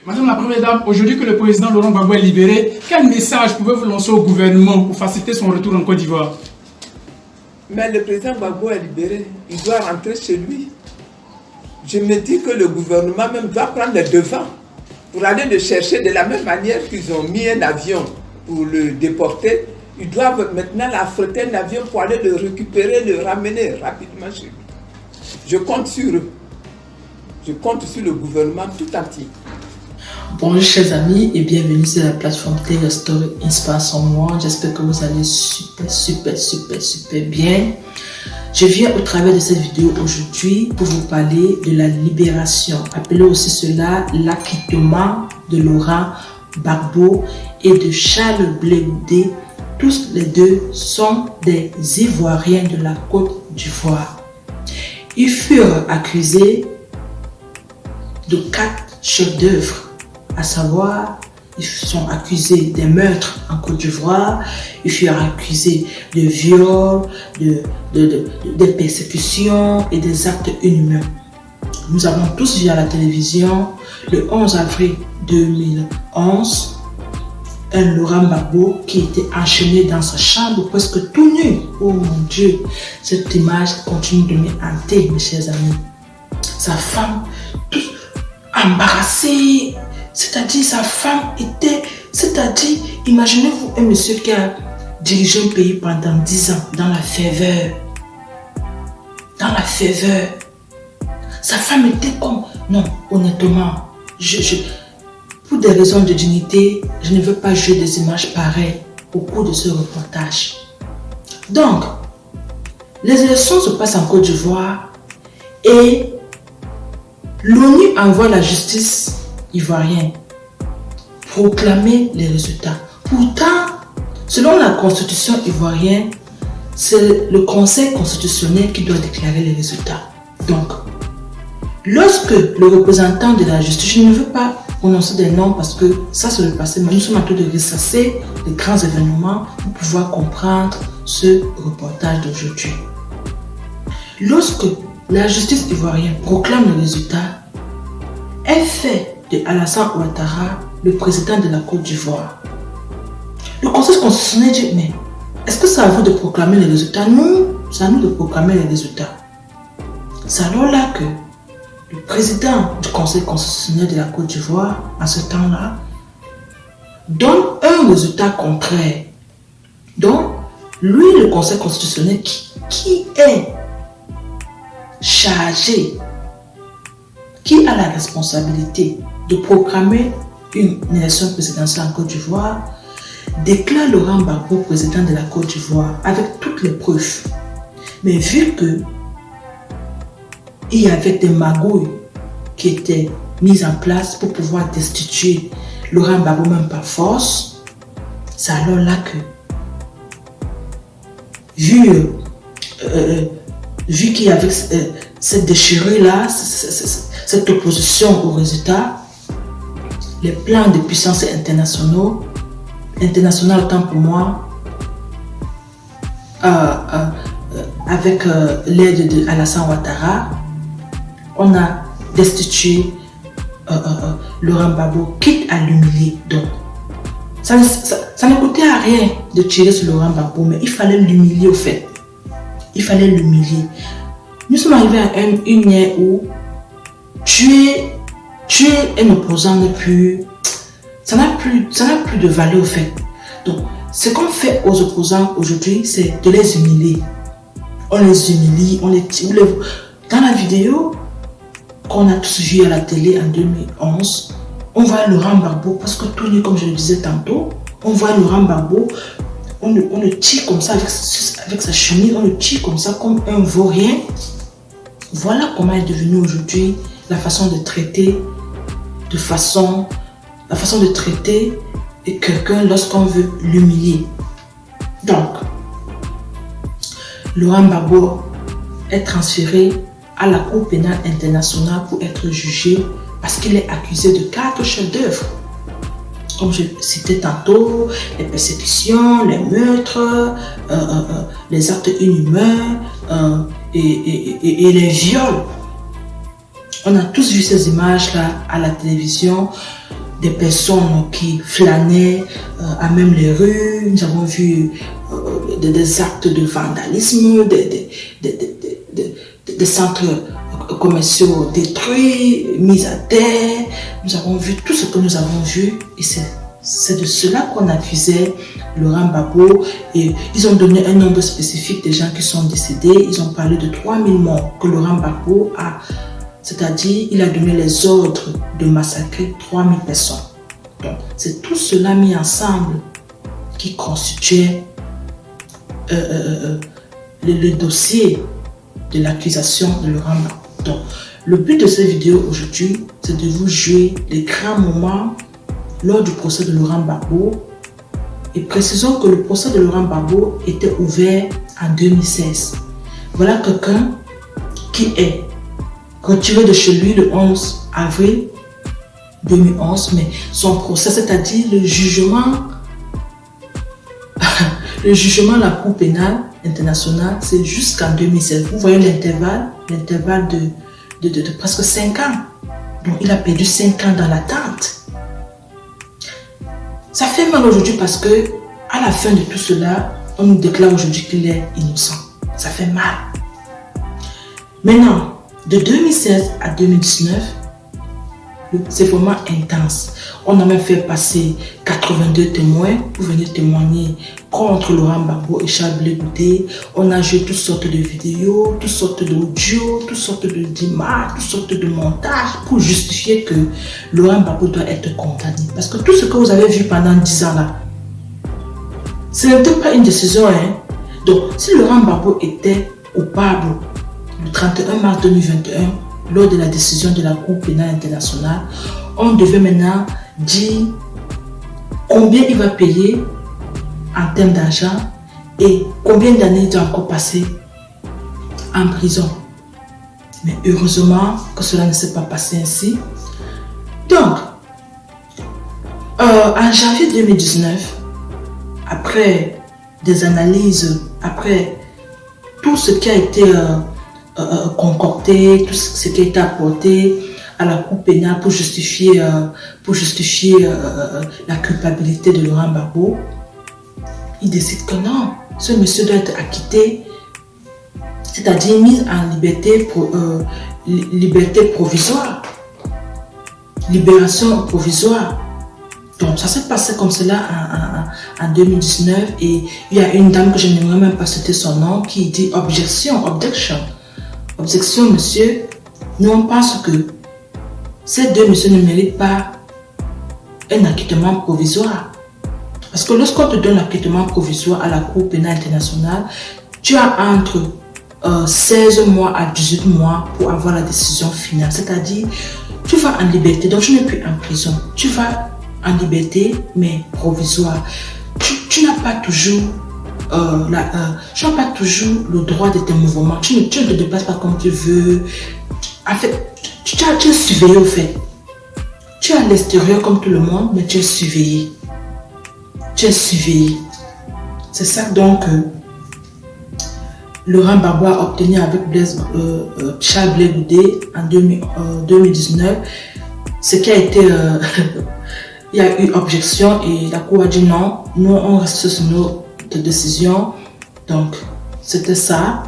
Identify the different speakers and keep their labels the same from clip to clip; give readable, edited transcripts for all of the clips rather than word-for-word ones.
Speaker 1: Madame la Première Dame, aujourd'hui que le président Laurent Gbagbo est libéré, quel message pouvez-vous lancer au gouvernement pour faciliter son retour en Côte d'Ivoire?
Speaker 2: Mais le président Gbagbo est libéré, il doit rentrer chez lui. Je me dis que le gouvernement même doit prendre les devants pour aller le chercher de la même manière qu'ils ont mis un avion pour le déporter. Ils doivent maintenant affréter un avion pour aller le récupérer, le ramener rapidement chez lui. Je compte sur eux. Je compte sur le gouvernement tout entier.
Speaker 3: Bonjour chers amis et bienvenue sur la plateforme Tell Your Story Inspire Someone. J'espère que vous allez super bien. Je viens au travers de cette vidéo aujourd'hui pour vous parler de la libération, appelez aussi cela l'acquittement de Laurent Gbagbo et de Charles Blé Goudé. Tous les deux sont des Ivoiriens de la Côte d'Ivoire. Ils furent accusés de 4 chefs-d'œuvre, à savoir, ils sont accusés des meurtres en Côte d'Ivoire, ils furent accusés de viols, de persécutions et des actes inhumains. Nous avons tous vu à la télévision, le 11 avril 2011, un Laurent Gbagbo qui était enchaîné dans sa chambre presque tout nu. Oh mon Dieu, cette image continue de me hanter, mes chers amis. Sa femme, toute embarrassée, c'est-à-dire sa femme était, imaginez-vous un monsieur qui a dirigé un pays pendant 10 ans dans la ferveur. Sa femme était comme, non, honnêtement, pour des raisons de dignité, je ne veux pas jouer des images pareilles au cours de ce reportage. Donc, les élections se passent en Côte d'Ivoire et l'ONU envoie la justice ivoirienne proclamer les résultats. Pourtant, selon la constitution ivoirienne, c'est le Conseil constitutionnel qui doit déclarer les résultats. Donc, lorsque le représentant de la justice, je ne veux pas prononcer des noms parce que ça c'est le passé, mais nous sommes en train de ressasser les grands événements pour pouvoir comprendre ce reportage d'aujourd'hui. Lorsque la justice ivoirienne proclame le résultat, elle fait de Alassane Ouattara le président de la Côte d'Ivoire. Le Conseil constitutionnel dit, mais est-ce que c'est à vous de proclamer les résultats? Non, c'est à nous de proclamer les résultats. C'est alors là que le président du Conseil constitutionnel de la Côte d'Ivoire, à ce temps-là, donne un résultat contraire. Donc, lui, le Conseil constitutionnel, qui est chargé, qui a la responsabilité de proclamer une élection présidentielle en Côte d'Ivoire, déclare Laurent Gbagbo président de la Côte d'Ivoire avec toutes les preuves. Mais vu que il y avait des magouilles qui étaient mises en place pour pouvoir destituer Laurent Gbagbo même par force, c'est alors là que, vu qu'il y avait cette déchirure-là, cette opposition au résultat, les plans de puissance internationaux autant pour moi, avec l'aide de Alassane Ouattara, on a destitué Laurent Gbagbo, quitte à l'humilier. Donc, ça ne coûtait à rien de tirer sur Laurent Gbagbo, mais il fallait l'humilier au fait. Il fallait l'humilier. Nous sommes arrivés à une ère où tuer un opposant n'est plus... Ça n'a plus de valeur au fait. Donc, ce qu'on fait aux opposants aujourd'hui, c'est de les humilier. On les humilie, on les tue. Dans la vidéo qu'on a tous vu à la télé en 2011, on voit Laurent Gbagbo, parce que tout nu, comme je le disais tantôt, on voit Laurent Gbagbo, on le tire comme ça avec sa chemise, on le tire comme ça, comme un vaurien. Voilà comment est devenue aujourd'hui la façon de traiter, quelqu'un lorsqu'on veut l'humilier. Donc, Laurent Gbagbo est transféré à la Cour pénale internationale pour être jugé parce qu'il est accusé de 4 chefs-d'œuvre. Comme je citais tantôt, les persécutions, les meurtres, les actes inhumains et les viols. On a tous vu ces images-là à la télévision, des personnes qui flânaient à même les rues. Nous avons vu des actes de vandalisme, des centres commerciaux détruits, mis à terre. Nous avons vu tout ce que nous avons vu et c'est de cela qu'on accusait Laurent Gbagbo, et ils ont donné un nombre spécifique de gens qui sont décédés. Ils ont parlé de 3000 morts que Laurent Gbagbo a, c'est-à-dire il a donné les ordres de massacrer 3000 personnes. Donc c'est tout cela mis ensemble qui constituait le dossier de l'accusation de Laurent Gbagbo. Donc le but de cette vidéo aujourd'hui, c'est de vous jouer les grands moments lors du procès de Laurent Gbagbo. Et précisons que le procès de Laurent Gbagbo était ouvert en 2016. Voilà quelqu'un qui est retiré de chez lui le 11 avril 2011, mais son procès, c'est-à-dire le jugement de la Cour pénale internationale, c'est jusqu'en 2016. Vous voyez l'intervalle de presque 5 ans. Donc il a perdu 5 ans dans l'attente. Ça fait mal aujourd'hui parce que à la fin de tout cela, on nous déclare aujourd'hui qu'il est innocent. Ça fait mal. Maintenant, de 2016 à 2019, c'est vraiment intense. On a même fait passer 82 témoins pour venir témoigner contre Laurent Gbagbo et Charles Blé Goudé. On a joué toutes sortes de vidéos, toutes sortes d'audios, toutes sortes d'images, toutes sortes de montages pour justifier que Laurent Gbagbo doit être condamné. Parce que tout ce que vous avez vu pendant 10 ans là, ce n'était pas une décision. Donc, si Laurent Gbagbo était coupable le 31 mars 2021, lors de la décision de la Cour pénale internationale, on devait maintenant dire combien il va payer en termes d'argent et combien d'années il doit encore passer en prison. Mais heureusement que cela ne s'est pas passé ainsi. Donc, en janvier 2019, après des analyses, après tout ce qui a été concocté, tout ce qui a été apporté à la Cour pénale pour justifier la culpabilité de Laurent Gbagbo, il décide que non, ce monsieur doit être acquitté, c'est-à-dire mis en liberté provisoire, libération provisoire. Donc ça s'est passé comme cela en 2019 et il y a une dame que je n'aimerais même pas citer son nom qui dit objection, monsieur, nous on pense que ces deux messieurs ne méritent pas un acquittement provisoire. Parce que lorsqu'on te donne l'acquittement provisoire à la Cour pénale internationale, tu as entre 16 mois à 18 mois pour avoir la décision finale. C'est-à-dire, tu vas en liberté, donc tu n'es plus en prison. Tu vas en liberté, mais provisoire. Tu n'as pas toujours le droit de tes mouvements. Tu ne te déplaces pas comme tu veux. En fait, tu es surveillé au fait. Tu es à l'extérieur comme tout le monde, mais tu es surveillé. C'est ça donc Laurent Gbagbo a obtenu avec Charles Blé Goudé en 2019. Ce qui a été... il y a eu objection et la Cour a dit non, nous on reste sur notre décision. Donc c'était ça.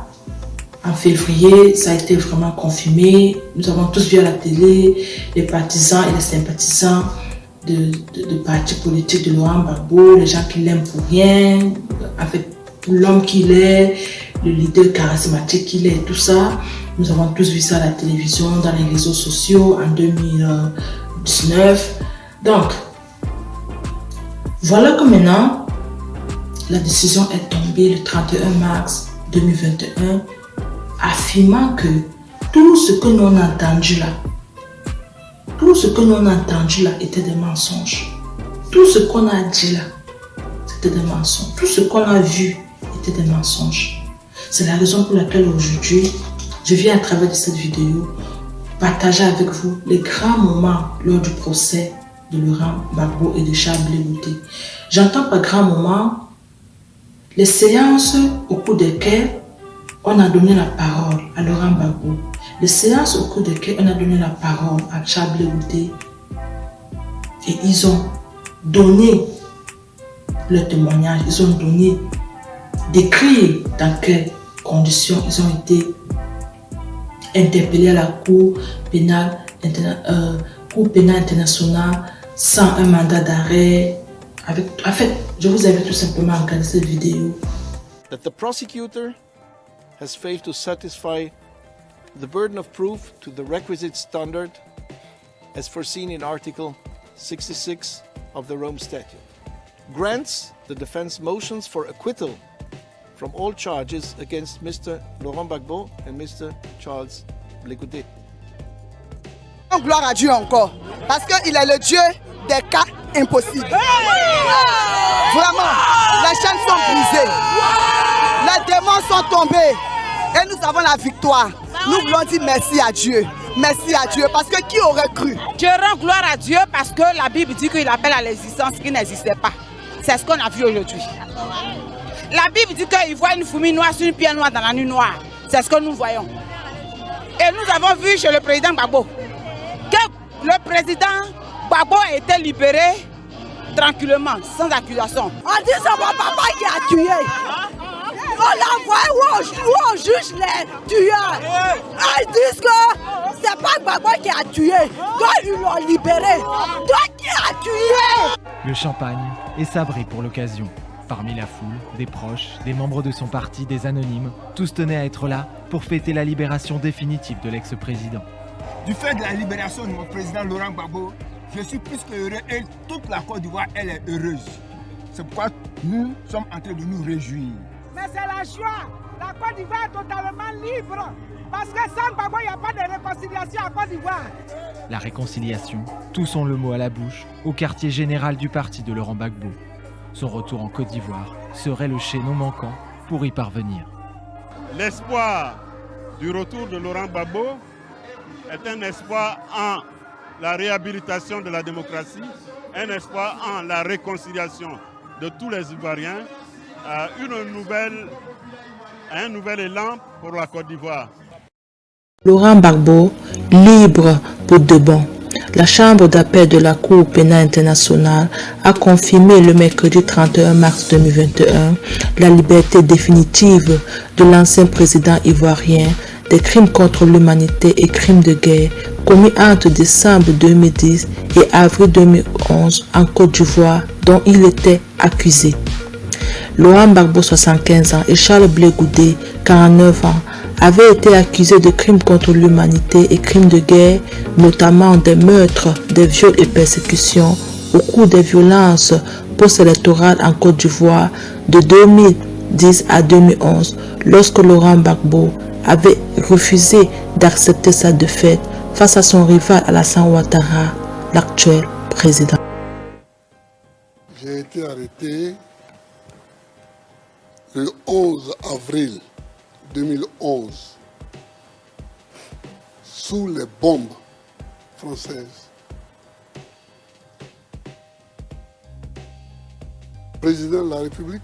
Speaker 3: En février, ça a été vraiment confirmé. Nous avons tous vu à la télé les partisans et les sympathisants de partis politiques de Laurent Gbagbo, les gens qui l'aiment pour rien, avec l'homme qu'il est, le leader charismatique qu'il est, tout ça. Nous avons tous vu ça à la télévision, dans les réseaux sociaux en 2019. Donc, voilà que maintenant, la décision est tombée le 31 mars 2021, affirmant que tout ce que l'on a entendu là, était des mensonges. Tout ce qu'on a dit là, c'était des mensonges. Tout ce qu'on a vu était des mensonges. C'est la raison pour laquelle aujourd'hui, je viens à travers de cette vidéo partager avec vous les grands moments lors du procès de Laurent Gbagbo et de Charles Blé Goudé. J'entends par grands moments les séances au cours desquelles on a donné la parole à Laurent Gbagbo. Les séances au cours desquelles on a donné la parole à Charles Blé Goudé et ils ont donné le témoignage, ils ont donné décrire dans quelles conditions ils ont été interpellés à la Cour pénale internationale sans un mandat d'arrêt. En fait, je vous invite tout simplement à regarder cette vidéo.
Speaker 4: That the prosecutor has failed to satisfy the burden of proof to the requisite standard as foreseen in Article 66 of the Rome Statute, grants the defense motions for acquittal from all charges against Mr. Laurent Gbagbo and Mr. Charles Blé Goudé.
Speaker 5: Gloire à Dieu encore, parce qu'il est le Dieu des cas impossibles. Vraiment, les chaînes sont brisées, les démons sont tombés et nous avons la victoire. Nous voulons dire merci à Dieu. Merci à Dieu, parce que qui aurait cru?
Speaker 6: Je rends gloire à Dieu parce que la Bible dit qu'il appelle à l'existence ce qui n'existait pas. C'est ce qu'on a vu aujourd'hui. La Bible dit qu'il voit une fourmi noire sur une pierre noire dans la nuit noire. C'est ce que nous voyons. Et nous avons vu chez le président Gbagbo que le président Gbagbo a été libéré tranquillement, sans accusation.
Speaker 5: On dit c'est mon papa qui a tué. On l'envoie où on juge les tueurs. Ils disent que c'est pas Gbagbo qui a tué. Donc ils l'ont libéré. Donc qui a tué?
Speaker 7: Le champagne est sabré pour l'occasion. Parmi la foule, des proches, des membres de son parti, des anonymes, tous tenaient à être là pour fêter la libération définitive de l'ex-président.
Speaker 8: Du fait de la libération de mon président Laurent Gbagbo, je suis plus que heureux et toute la Côte d'Ivoire, elle est heureuse. C'est pourquoi nous sommes en train de nous réjouir.
Speaker 9: Mais c'est la joie. La Côte d'Ivoire est totalement libre. Parce que sans Gbagbo, il n'y a pas de réconciliation en Côte d'Ivoire.
Speaker 7: La réconciliation, tous ont le mot à la bouche, au quartier général du parti de Laurent Gbagbo. Son retour en Côte d'Ivoire serait le chaînon manquant pour y parvenir.
Speaker 10: L'espoir du retour de Laurent Gbagbo est un espoir en la réhabilitation de la démocratie, un espoir en la réconciliation de tous les Ivoiriens, un nouvel élan pour la Côte d'Ivoire.
Speaker 3: Laurent Gbagbo, libre pour de bon. La Chambre d'appel de la Cour pénale internationale a confirmé le mercredi 31 mars 2021 la liberté définitive de l'ancien président ivoirien des crimes contre l'humanité et crimes de guerre commis entre décembre 2010 et avril 2011 en Côte d'Ivoire dont il était accusé. Laurent Gbagbo, 75 ans, et Charles Blé Goudé, 49 ans, avaient été accusés de crimes contre l'humanité et crimes de guerre, notamment des meurtres, des viols et persécutions au cours des violences post-électorales en Côte d'Ivoire de 2010 à 2011, lorsque Laurent Gbagbo avait refusé d'accepter sa défaite face à son rival Alassane Ouattara, l'actuel président.
Speaker 11: J'ai été arrêté le 11 avril 2011 sous les bombes françaises. Président de la République,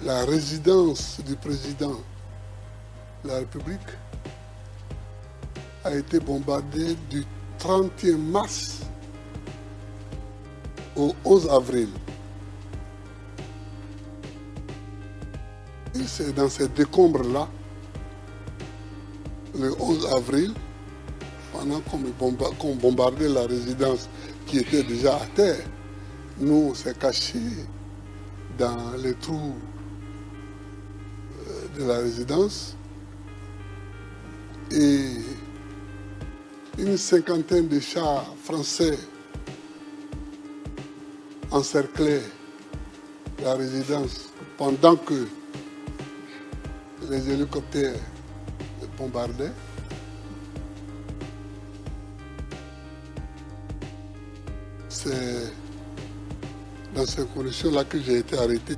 Speaker 11: la résidence du président de la République a été bombardée du 31 mars au 11 avril. Et c'est dans ces décombres-là, le 11 avril, pendant qu'on bombardait la résidence qui était déjà à terre, nous on s'est cachés dans les trous de la résidence et une cinquantaine de chars français encerclaient la résidence pendant que les hélicoptères bombardaient. C'est dans ces conditions-là que j'ai été arrêté.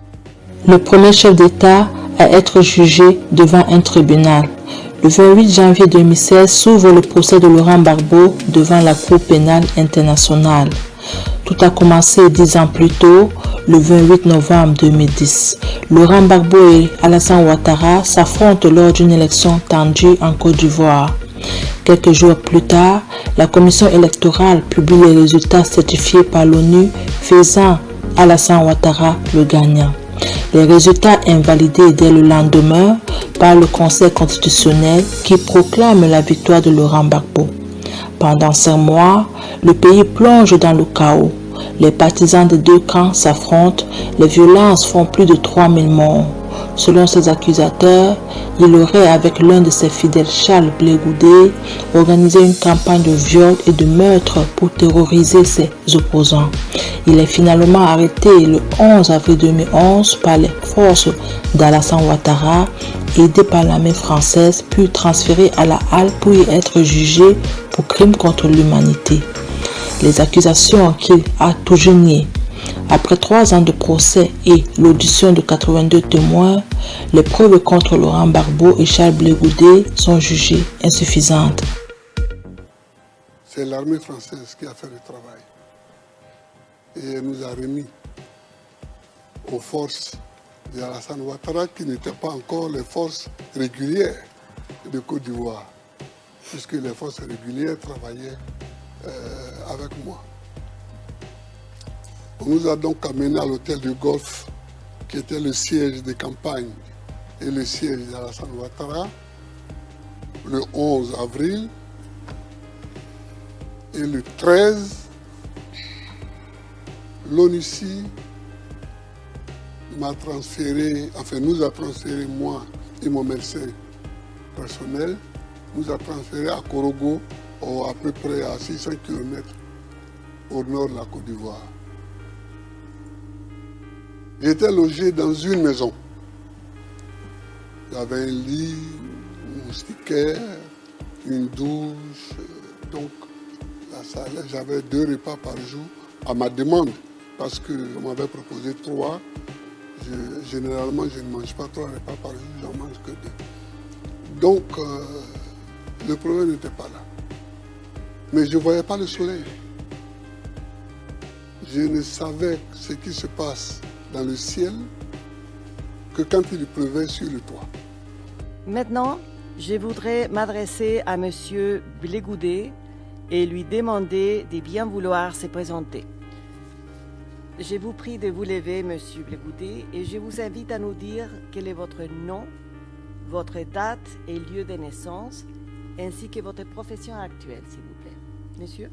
Speaker 3: Le premier chef d'État à être jugé devant un tribunal. Le 28 janvier 2016 s'ouvre le procès de Laurent Gbagbo devant la Cour pénale internationale. Tout a commencé 10 ans plus tôt, le 28 novembre 2010. Laurent Gbagbo et Alassane Ouattara s'affrontent lors d'une élection tendue en Côte d'Ivoire. Quelques jours plus tard, la commission électorale publie les résultats certifiés par l'ONU, faisant Alassane Ouattara le gagnant. Les résultats invalidés dès le lendemain par le Conseil constitutionnel qui proclame la victoire de Laurent Gbagbo. Pendant 5 mois, le pays plonge dans le chaos. Les partisans des deux camps s'affrontent, les violences font plus de 3000 morts. Selon ses accusateurs, il aurait, avec l'un de ses fidèles, Charles Blé Goudé, organisé une campagne de viol et de meurtre pour terroriser ses opposants. Il est finalement arrêté le 11 avril 2011 par les forces d'Alassane Ouattara, aidé par l'armée française, puis transféré à la Halle pour y être jugé pour crimes contre l'humanité. Les accusations qu'il a toujours niées. Après 3 ans de procès et l'audition de 82 témoins, les preuves contre Laurent Gbagbo et Charles Blé Goudé sont jugées insuffisantes.
Speaker 11: C'est l'armée française qui a fait le travail. Et elle nous a remis aux forces d'Alassane Ouattara qui n'étaient pas encore les forces régulières de Côte d'Ivoire, puisque les forces régulières travaillaient avec moi. On nous a donc amenés à l'hôtel du Golfe, qui était le siège des campagnes et le siège d'Alassane Ouattara, le 11 avril. Et le 13, l'ONUCI m'a transféré, enfin nous a transféré, moi et mon médecin personnel, nous a transféré à Korogo, à peu près à 600 km au nord de la Côte d'Ivoire. J'étais logé dans une maison. J'avais un lit, un moustiquaire, une douche, donc la salle, j'avais 2 repas par jour à ma demande, parce qu'on m'avait proposé 3. Généralement, je ne mange pas 3 repas par jour, j'en mange que 2. Donc, le problème n'était pas là. Mais je ne voyais pas le soleil. Je ne savais ce qui se passe dans le ciel que quand il pleuvait sur le toit.
Speaker 12: Maintenant, je voudrais m'adresser à M. Blé Goudé et lui demander de bien vouloir se présenter. Je vous prie de vous lever, M. Blé Goudé, et je vous invite à nous dire quel est votre nom, votre date et lieu de naissance, ainsi que votre profession actuelle, s'il vous plaît. Monsieur?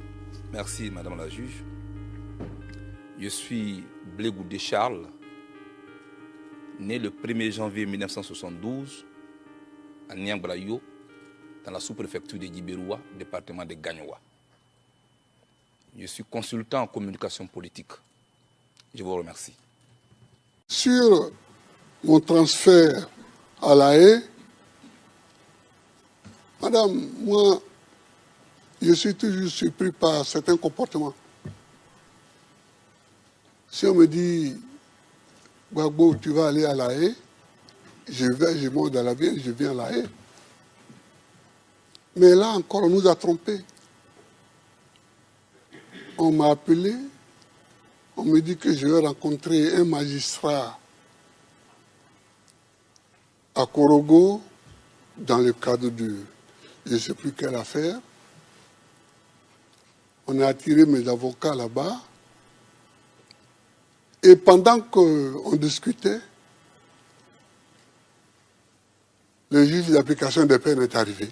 Speaker 13: Merci, Madame la juge. Je suis Blé Goudé Charles, né le 1er janvier 1972 à Niambrayo, dans la sous-préfecture de Djiberoua, département de Gagnoua. Je suis consultant en communication politique. Je vous remercie.
Speaker 11: Sur mon transfert à La Haye, madame, moi, je suis toujours surpris par certains comportements. Si on me dit, Gbagbo, tu vas aller à La Haye, je monte dans l'avion, je viens à La Haye. Mais là encore, on nous a trompés. On m'a appelé, on me dit que je vais rencontrer un magistrat à Korogo dans le cadre de je ne sais plus quelle affaire. On a attiré mes avocats là-bas. Et pendant qu'on discutait, le juge d'application des peines est arrivé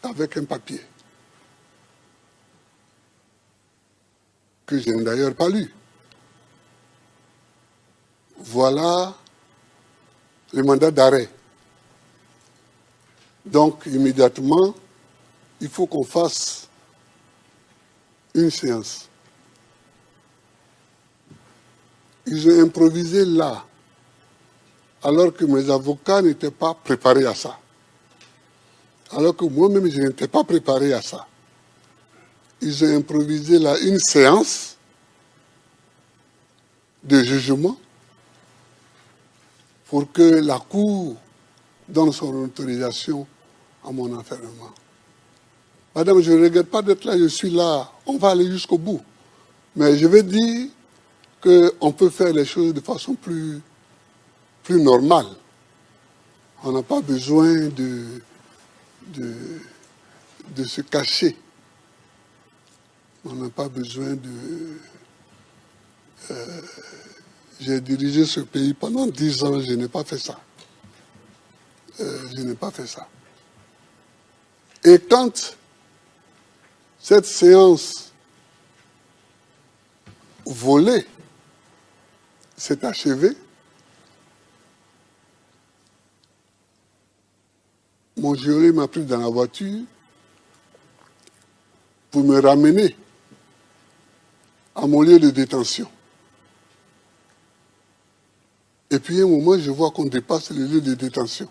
Speaker 11: avec un papier que je n'ai d'ailleurs pas lu. Voilà le mandat d'arrêt. Donc, immédiatement, il faut qu'on fasse une séance. Ils ont improvisé là, alors que mes avocats n'étaient pas préparés à ça. Alors que moi-même, je n'étais pas préparé à ça. Ils ont improvisé là une séance de jugement pour que la Cour donne son autorisation à mon enfermement. Madame, je ne regrette pas d'être là, je suis là, on va aller jusqu'au bout. Mais je veux dire qu'on peut faire les choses de façon plus normale. On n'a pas besoin de se cacher. On n'a pas besoin de... j'ai dirigé ce pays pendant 10 ans, je n'ai pas fait ça. Je n'ai pas fait ça. Et quand cette séance volée s'est achevée, mon jury m'a pris dans la voiture pour me ramener à mon lieu de détention. Et puis à un moment, je vois qu'on dépasse le lieu de détention.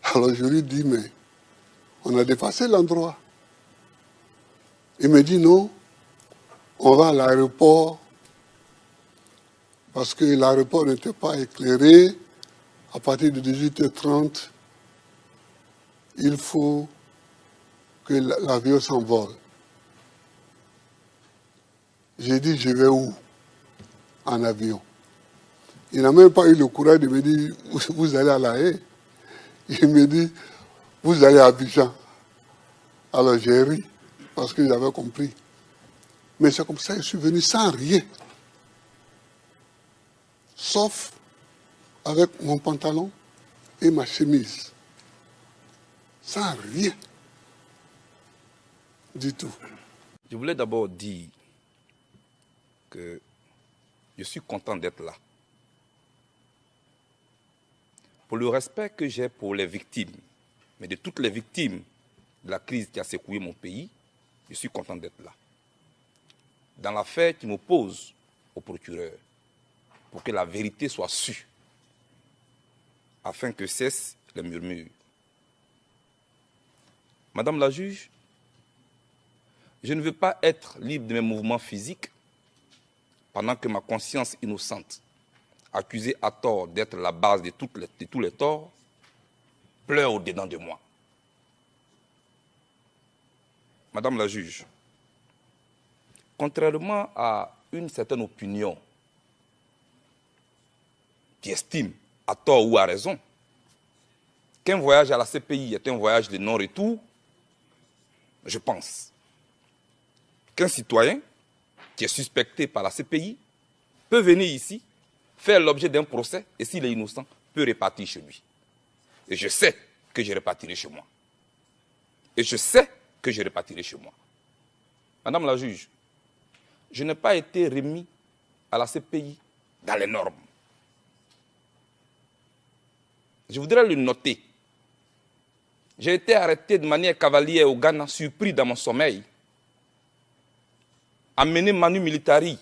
Speaker 11: Alors je lui dis, mais on a dépassé l'endroit. Il me dit, non, on va à l'aéroport parce que l'aéroport n'était pas éclairé. À partir de 18h30, il faut que l'avion s'envole. J'ai dit, je vais où? En avion. Il n'a même pas eu le courage de me dire, vous allez à La Haye. Il me dit, vous allez à Abidjan. Alors j'ai ri, parce que j'avais compris. Mais c'est comme ça que je suis venu sans rien. Sauf avec mon pantalon et ma chemise. Sans rien. Du tout.
Speaker 13: Je voulais d'abord dire que je suis content d'être là. Pour le respect que j'ai pour les victimes, mais de toutes les victimes de la crise qui a secoué mon pays, je suis content d'être là. Dans l'affaire qui m'oppose au procureur, pour que la vérité soit sue, afin que cessent les murmures. Madame la juge, je ne veux pas être libre de mes mouvements physiques pendant que ma conscience innocente, accusée à tort d'être la base de tous les torts, pleure au-dedans de moi. Madame la juge, contrairement à une certaine opinion qui estime, à tort ou à raison, qu'un voyage à la CPI est un voyage de non-retour, je pense qu'un citoyen qui est suspecté par la CPI peut venir ici, faire l'objet d'un procès, et s'il est innocent, peut repartir chez lui. Et je sais que je repartirai chez moi. Et je sais que je repartirai chez moi. Madame la juge, je n'ai pas été remis à la CPI dans les normes. Je voudrais le noter. J'ai été arrêté de manière cavalière au Ghana, surpris dans mon sommeil, amené manu militari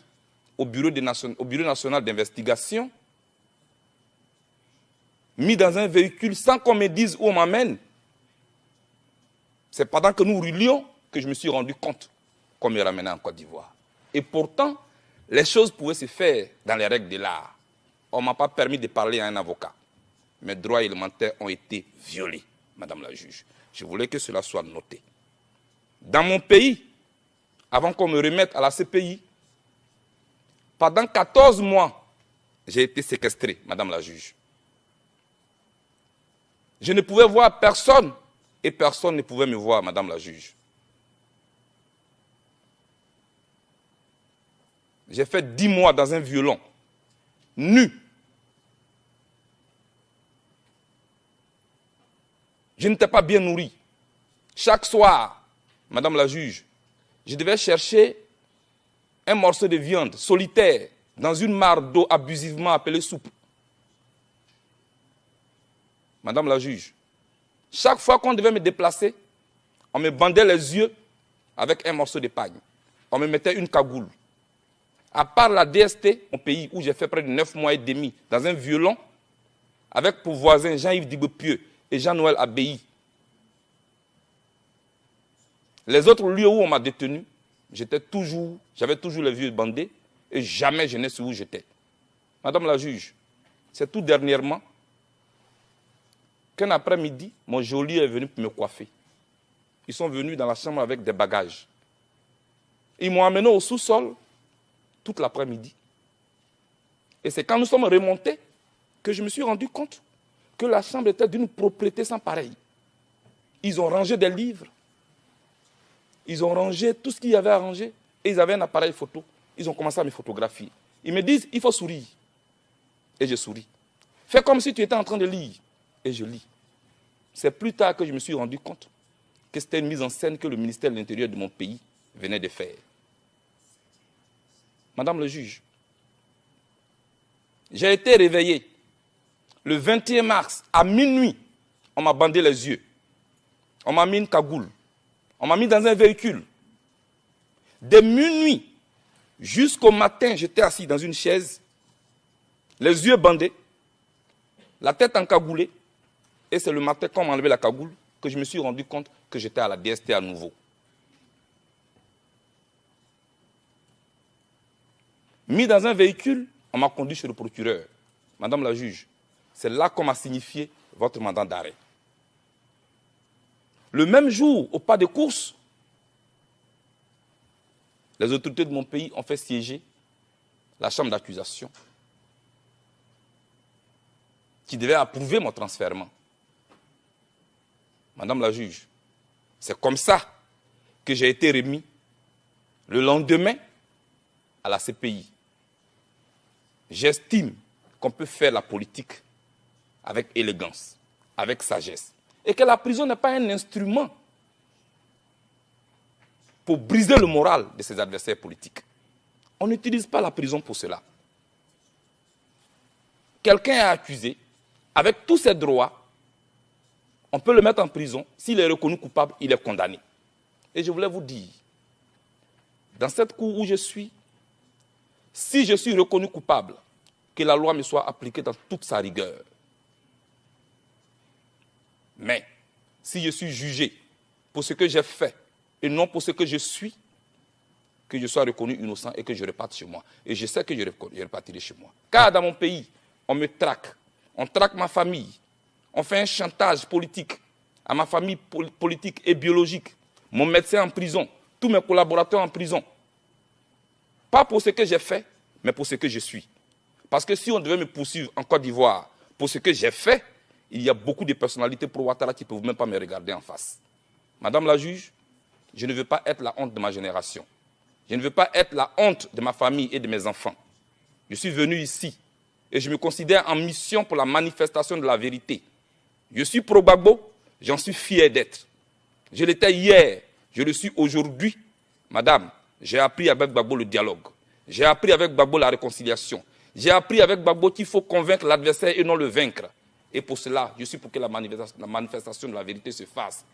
Speaker 13: au Bureau national d'investigation, mis dans un véhicule sans qu'on me dise où on m'amène. C'est pendant que nous roulions que je me suis rendu compte qu'on me ramenait en Côte d'Ivoire. Et pourtant, les choses pouvaient se faire dans les règles de l'art. On ne m'a pas permis de parler à un avocat. Mes droits élémentaires ont été violés, Madame la juge. Je voulais que cela soit noté. Dans mon pays, avant qu'on me remette à la CPI, pendant 14 mois, j'ai été séquestré, Madame la juge. Je ne pouvais voir personne et personne ne pouvait me voir, Madame la juge. J'ai fait 10 mois dans un violon, nu. Je n'étais pas bien nourri. Chaque soir, Madame la juge, je devais chercher un morceau de viande solitaire dans une mare d'eau abusivement appelée soupe. Madame la juge, chaque fois qu'on devait me déplacer, on me bandait les yeux avec un morceau de pagne. On me mettait une cagoule. À part la DST, mon pays où j'ai fait près de 9 mois et demi, dans un violon, avec pour voisins Jean-Yves Diguepieux et Jean-Noël Abbaye. Les autres lieux où on m'a détenu, j'avais toujours les yeux bandés et jamais je n'ai su où j'étais. Madame la juge, c'est tout dernièrement qu'un après-midi, mon geôlier est venu pour me coiffer. Ils sont venus dans la chambre avec des bagages. Ils m'ont amené au sous-sol toute l'après-midi. Et c'est quand nous sommes remontés que je me suis rendu compte que la chambre était d'une propreté sans pareil. Ils ont rangé des livres, ils ont rangé tout ce qu'il y avait à ranger, et ils avaient un appareil photo. Ils ont commencé à me photographier. Ils me disent, il faut sourire. Et je souris. Fais comme si tu étais en train de lire. Et je lis. C'est plus tard que je me suis rendu compte que c'était une mise en scène que le ministère de l'Intérieur de mon pays venait de faire. Madame le juge, j'ai été réveillé le 21 mars à minuit. On m'a bandé les yeux. On m'a mis une cagoule. On m'a mis dans un véhicule. De minuit jusqu'au matin, j'étais assis dans une chaise, les yeux bandés, la tête encagoulée. Et c'est le matin, quand on m'a enlevé la cagoule, que je me suis rendu compte que j'étais à la DST à nouveau. Mis dans un véhicule, on m'a conduit chez le procureur. Madame la juge, c'est là qu'on m'a signifié votre mandat d'arrêt. Le même jour, au pas de course, les autorités de mon pays ont fait siéger la chambre d'accusation qui devait approuver mon transfèrement. Madame la juge, c'est comme ça que j'ai été remis le lendemain à la CPI. J'estime qu'on peut faire la politique avec élégance, avec sagesse, et que la prison n'est pas un instrument pour briser le moral de ses adversaires politiques. On n'utilise pas la prison pour cela. Quelqu'un est accusé, avec tous ses droits, on peut le mettre en prison. S'il est reconnu coupable, il est condamné. Et je voulais vous dire, dans cette cour où je suis, si je suis reconnu coupable, que la loi me soit appliquée dans toute sa rigueur. Mais, si je suis jugé pour ce que j'ai fait et non pour ce que je suis, que je sois reconnu innocent et que je reparte chez moi. Et je sais que je repartirai chez moi. Car dans mon pays, on me traque. On traque ma famille. On fait un chantage politique à ma famille politique et biologique. Mon médecin en prison. Tous mes collaborateurs en prison. Pas pour ce que j'ai fait, mais pour ce que je suis. Parce que si on devait me poursuivre en Côte d'Ivoire pour ce que j'ai fait, il y a beaucoup de personnalités pro-Ouattara qui ne peuvent même pas me regarder en face. Madame la juge, je ne veux pas être la honte de ma génération. Je ne veux pas être la honte de ma famille et de mes enfants. Je suis venu ici et je me considère en mission pour la manifestation de la vérité. Je suis pro-Gbagbo, j'en suis fier d'être. Je l'étais hier, je le suis aujourd'hui. Madame, j'ai appris avec Gbagbo le dialogue. J'ai appris avec Gbagbo la réconciliation. J'ai appris avec Gbagbo qu'il faut convaincre l'adversaire et non le vaincre. Et pour cela, je suis pour que la manifestation de la vérité se fasse.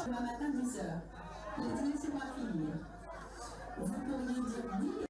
Speaker 14: Demain matin 10h. Laissez-moi finir. Vous pourriez dire oui.